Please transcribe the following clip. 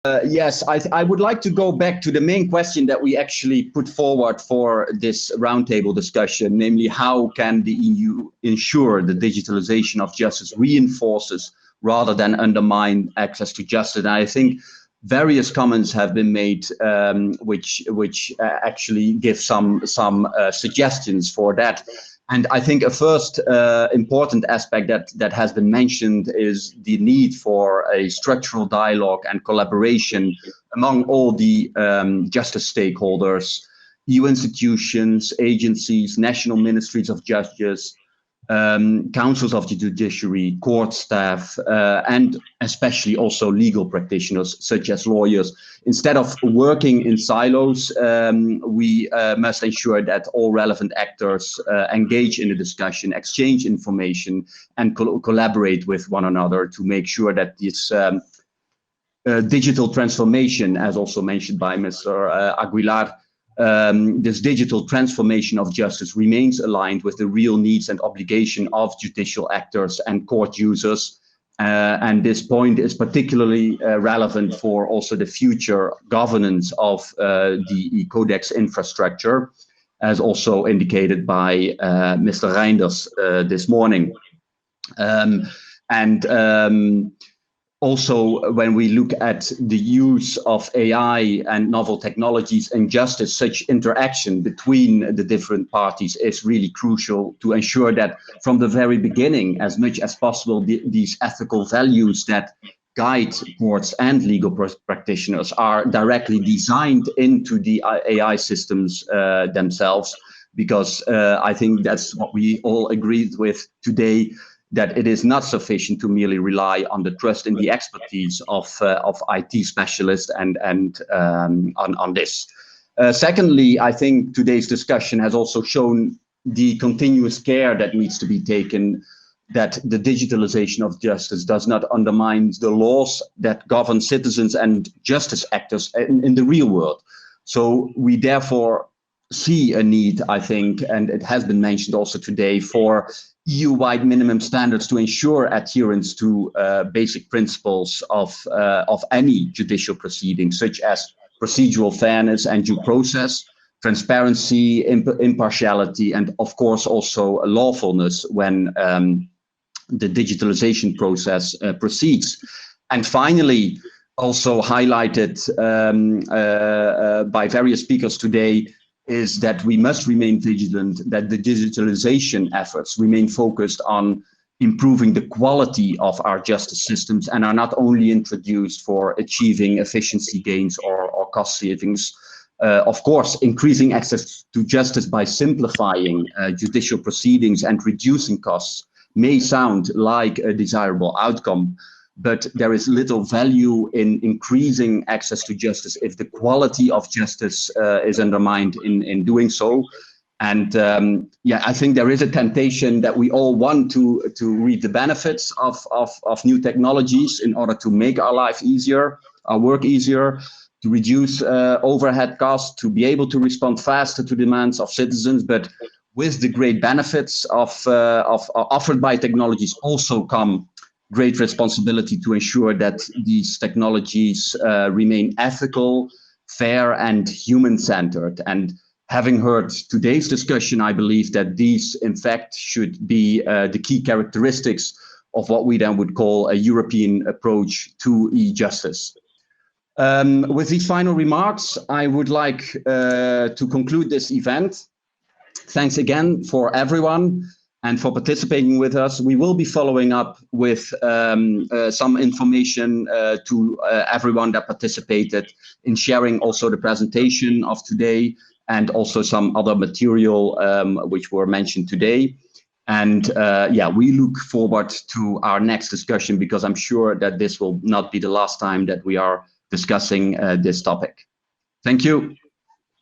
Yes, I would like to go back to the main question that we actually put forward for this roundtable discussion, namely how can the EU ensure the digitalization of justice reinforces rather than undermine access to justice? And I think various comments have been made, which actually give some suggestions for that. And I think a first important aspect that has been mentioned is the need for a structural dialogue and collaboration among all the justice stakeholders, EU institutions, agencies, national ministries of justice, councils of the judiciary, court staff, and especially also legal practitioners such as lawyers. Instead of working in silos, we must ensure that all relevant actors engage in the discussion, exchange information, and collaborate with one another to make sure that this digital transformation, as also mentioned by Mr. Aguilar, this digital transformation of justice remains aligned with the real needs and obligation of judicial actors and court users. And this point is particularly relevant for also the future governance of the e-Codex infrastructure, as also indicated by Mr. Reinders this morning. Also, when we look at the use of AI and novel technologies in justice, such interaction between the different parties is really crucial to ensure that from the very beginning, as much as possible, these ethical values that guide courts and legal practitioners are directly designed into the AI systems themselves, because I think that's what we all agreed with today, that it is not sufficient to merely rely on the trust in the expertise of IT specialists and on this. Secondly, I think today's discussion has also shown the continuous care that needs to be taken that the digitalization of justice does not undermine the laws that govern citizens and justice actors in the real world. So we therefore see a need, I think, and it has been mentioned also today, for EU-wide minimum standards to ensure adherence to basic principles of any judicial proceeding, such as procedural fairness and due process, transparency, impartiality, and of course also lawfulness when the digitalization process proceeds. And finally, also highlighted by various speakers today, is that we must remain vigilant that the digitalization efforts remain focused on improving the quality of our justice systems and are not only introduced for achieving efficiency gains or cost savings. Of course, increasing access to justice by simplifying judicial proceedings and reducing costs may sound like a desirable outcome, but there is little value in increasing access to justice if the quality of justice is undermined in doing so. And yeah, I think there is a temptation that we all want to reap the benefits of new technologies in order to make our life easier, our work easier, to reduce overhead costs, to be able to respond faster to demands of citizens. But with the great benefits of offered by technologies also come great responsibility to ensure that these technologies remain ethical, fair, and human-centered. And having heard today's discussion, I believe that these, in fact, should be the key characteristics of what we then would call a European approach to e-justice. With these final remarks, I would like to conclude this event. Thanks again for everyone and for participating with us. We will be following up with some information to everyone that participated in sharing also the presentation of today and also some other material which were mentioned today. And yeah, we look forward to our next discussion, because I'm sure that this will not be the last time that we are discussing this topic. Thank you.